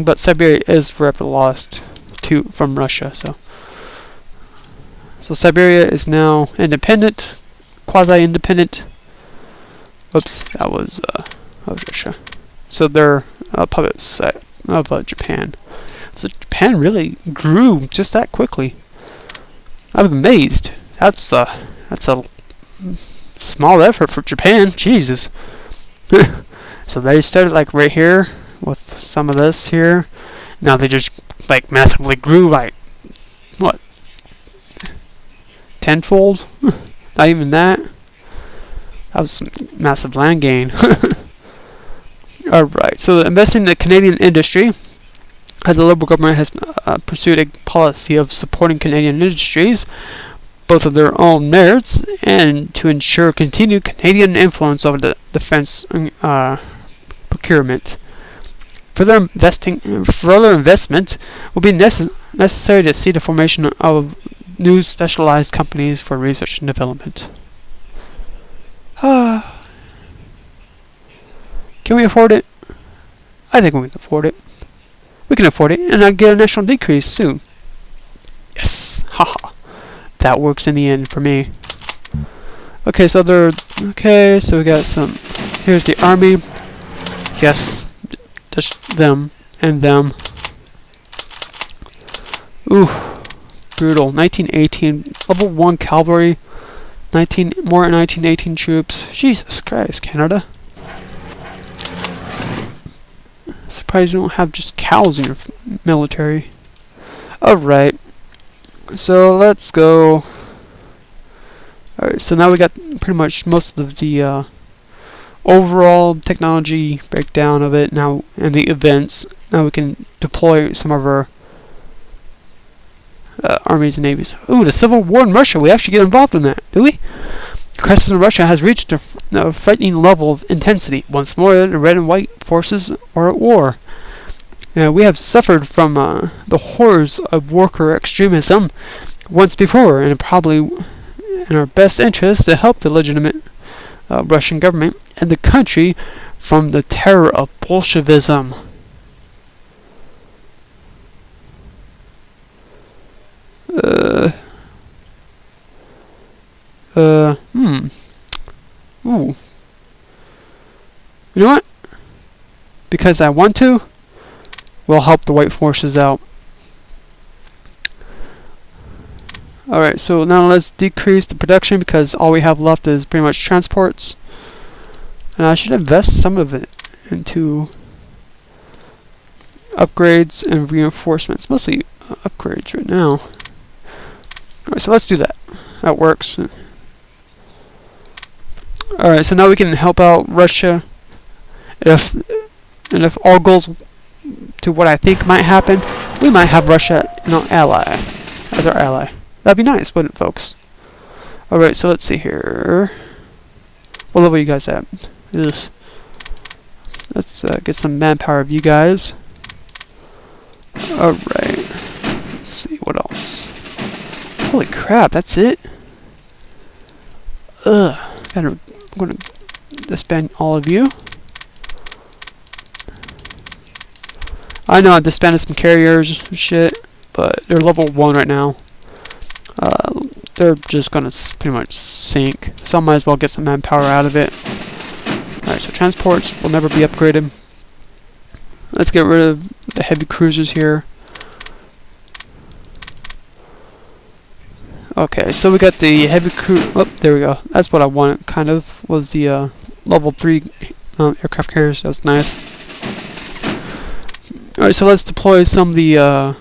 but Siberia is forever lost from Russia. So Siberia is now independent, quasi-independent. Oops, that was Russia. So they're a puppet set of Japan. So Japan really grew just that quickly. I'm amazed. That's a small effort for Japan. Jesus. So they started like right here with some of this here. Now they just like massively grew like what? Tenfold? Not even that. That was some massive land gain. Alright, so investing in the Canadian industry. The Liberal government has pursued a policy of supporting Canadian industries, both of their own merits, and to ensure continued Canadian influence over the defense procurement. Further investment will be necessary to see the formation of new specialized companies for research and development. Can we afford it? I think we can afford it. We can afford it, and I'll get a national decrease soon. Yes! Haha. That works in the end for me. Okay, so so we got some. Here's the army. Yes. Just them and them. Ooh. Brutal. 1918. Level 1 cavalry. 1918 troops. Jesus Christ, Canada. Surprised you don't have just cows in your military. Alright. So let's go. Alright, so now we got pretty much most of the overall technology breakdown of it now and the events. Now we can deploy some of our armies and navies. Ooh, the civil war in Russia. We actually get involved in that, do we? The crisis in Russia has reached a frightening level of intensity. Once more, the red and white forces are at war. We have suffered from the horrors of worker extremism once before, and probably in our best interest to help the legitimate Russian government and the country from the terror of Bolshevism. Ooh. You know what? Because I want to, we'll help the white forces out. Alright, so now let's decrease the production because all we have left is pretty much transports. And I should invest some of it into upgrades and reinforcements. Mostly upgrades right now. Alright, so let's do that. That works. Alright, so now we can help out Russia. If all goes to what I think might happen, we might have Russia as our ally. That'd be nice, wouldn't it, folks? Alright, so let's see here. What level are you guys at? Let's get some manpower of you guys. Alright. Let's see, what else? Holy crap, that's it? Ugh. I'm gonna disband all of you. I know I disbanded some carriers and shit, but they're level 1 right now. They're just gonna pretty much sink, so I might as well get some manpower out of it. Alright, so transports will never be upgraded. Let's get rid of the heavy cruisers here. Okay, so we got the heavy cruiser. Oh, there we go. That's what I wanted, kind of, was the level 3 aircraft carriers. That was nice. Alright, so let's deploy some of the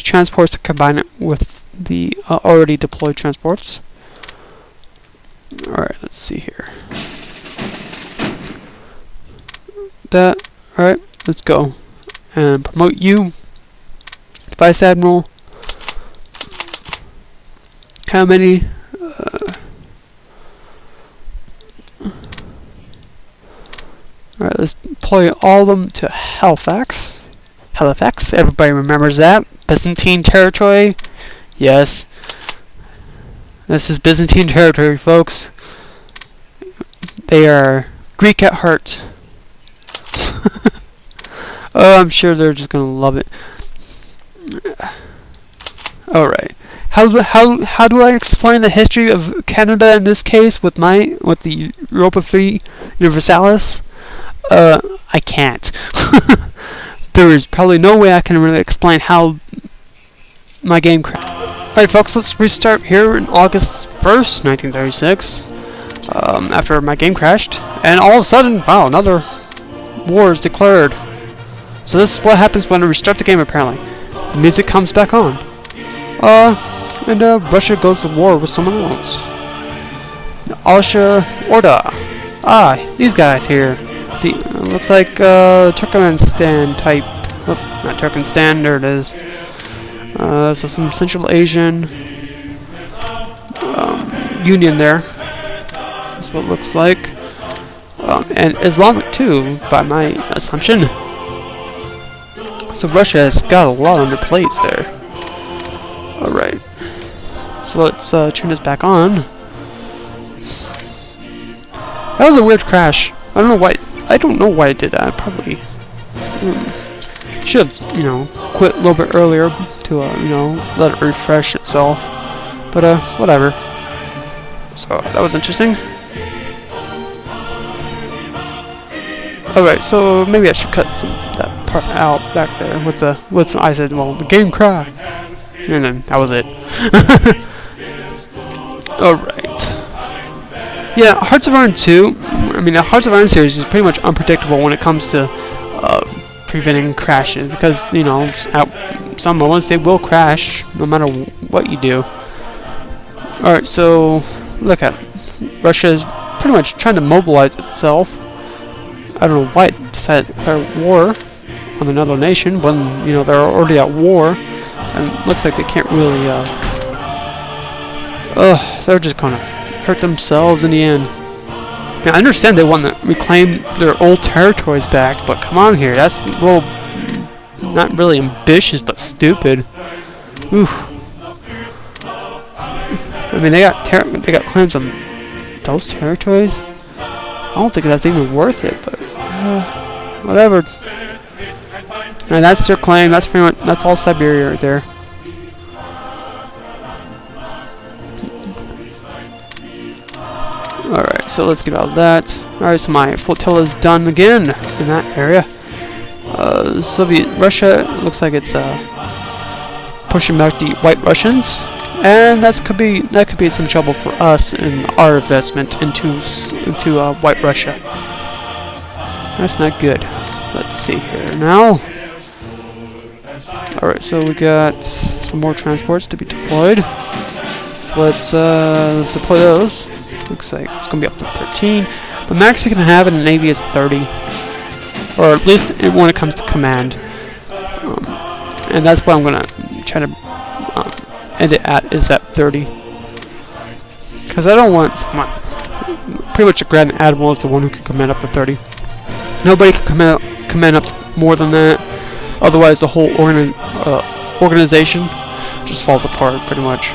transports to combine it with the already deployed transports. Alright, let's see here. Alright, let's go. And promote you. Vice Admiral. How many? Alright, let's deploy all of them to Halifax. Everybody remembers that. Byzantine territory. Yes. This is Byzantine territory, folks. They are Greek at heart. I'm sure they're just gonna love it. All right. How do I explain the history of Canada in this case with the Europa 3 Universalis? I can't. There is probably no way I can really explain how my game crashed. Alright folks, let's restart here in August 1st, 1936. After my game crashed, and all of a sudden, wow, another war is declared. So this is what happens when I restart the game apparently. The music comes back on. And Russia goes to war with someone else. Austro-Orda. These guys here. Looks like Turkmenistan type. Oh, not Turkmenistan, there it is. So some Central Asian union there. That's what it looks like. And Islamic too, by my assumption. So Russia has got a lot on their plates there. Alright. So let's turn this back on. That was a weird crash. I don't know why I did that. I probably should have, quit a little bit earlier to, let it refresh itself. But, whatever. So, that was interesting. Alright, so maybe I should cut that part out back there with I said, well, the game crash. And then, that was it. Alright. Yeah, Hearts of Iron 2, the Hearts of Iron series is pretty much unpredictable when it comes to preventing crashes, because, at some moments they will crash, no matter what you do. Alright, so, look at it. Russia is pretty much trying to mobilize itself. I don't know why it decided to declare war on another nation when, they're already at war, and it looks like they can't really, they're just gonna hurt themselves in the end. Now, I understand they want to reclaim their old territories back, but come on here, that's a little not really ambitious, but stupid. Oof. They got claims on those territories. I don't think that's even worth it, but whatever. And that's their claim. That's pretty much all Siberia right there. Alright, so let's get out of that. Alright, so my flotilla is done again in that area. Soviet Russia looks like it's pushing back the White Russians, and that could be some trouble for us in our investment into White Russia. That's not good. Let's see here now. Alright, so we got some more transports to be deployed. So let's deploy those. Looks like it's going to be up to 13. The max you can have in the Navy is 30. Or at least when it comes to command. And that's what I'm going to try to end it at, is at 30. Because I don't want someone... Pretty much a Grand Admiral is the one who can command up to 30. Nobody can command up to more than that. Otherwise the whole organization just falls apart pretty much.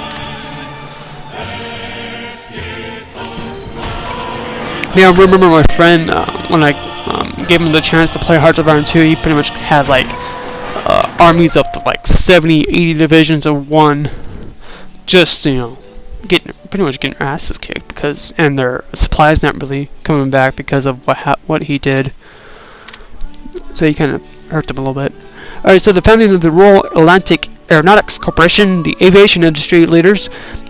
Yeah, I remember my friend, when I gave him the chance to play Hearts of Iron 2, he pretty much had like armies up to like 70, 80 divisions of one, just, pretty much getting their asses kicked, and their supplies not really coming back because of what he did. So he kind of hurt them a little bit. Alright, so the founding of the Royal Atlantic Aeronautics Corporation, the aviation industry leaders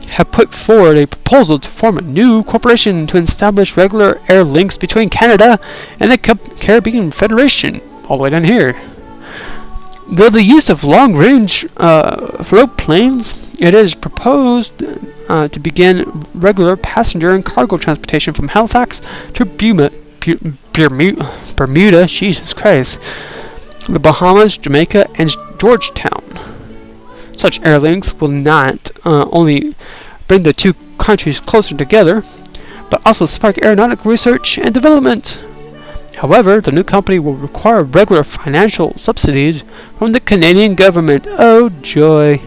have put forward a proposal to form a new corporation to establish regular air links between Canada and the Caribbean Federation, all the way down here. Though the use of long-range float planes, it is proposed to begin regular passenger and cargo transportation from Halifax to Bermuda, Jesus Christ, the Bahamas, Jamaica, and Georgetown. Such air links will not only bring the two countries closer together, but also spark aeronautic research and development. However, the new company will require regular financial subsidies from the Canadian government. Oh joy.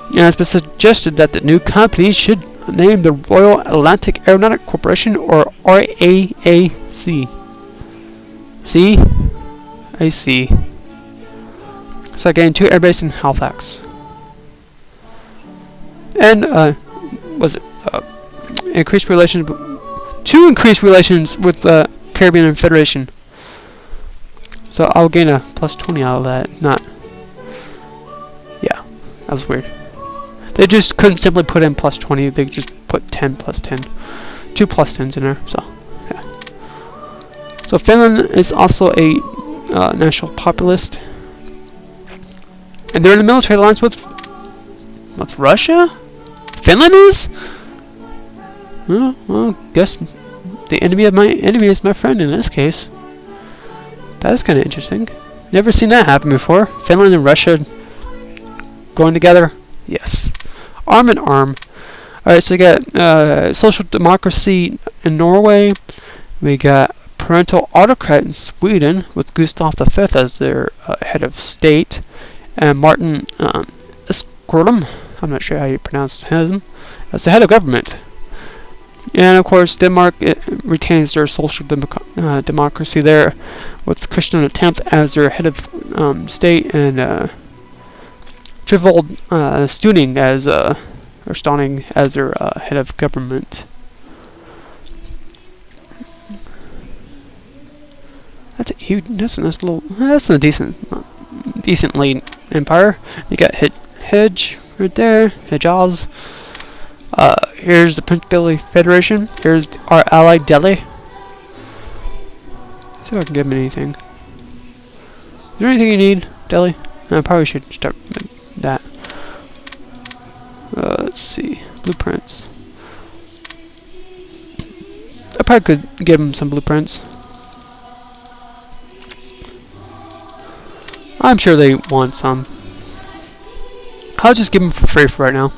And it's been suggested that the new company should name the Royal Atlantic Aeronautic Corporation, or RAAC. See? I see. So I gained 2 air bases in Halifax. And, was it, increased relations, to increase relations with the Caribbean Federation. So I'll gain a plus 20 out of that, not, yeah, that was weird. They just couldn't simply put in plus 20, they just put 10 plus 10. 2 plus 10s in there, so, yeah. So Finland is also a national populist. And they're in a military alliance with Russia? Finland is? Well, guess the enemy of my enemy is my friend in this case. That is kind of interesting. Never seen that happen before. Finland and Russia going together? Yes. Arm in arm. Alright, so we got social democracy in Norway. We got parental autocrat in Sweden with Gustav V as their head of state. And Martin Skorlum, I'm not sure how you pronounce him, as the head of government. And of course, Denmark retains their social democracy there, with Christian Attempt as their head of state, and Trivold Stuning as or Stoning as their head of government. That's a huge. That's a nice little. That's a decently empire. You got Hedge right there, Hejaz. Here's the Principality Federation. Here's our ally Delhi. See if I can give him anything. Is there anything you need, Delhi? I probably should start with that. Let's see. Blueprints. I probably could give him some blueprints. I'm sure they want some. I'll just give them for free for right now.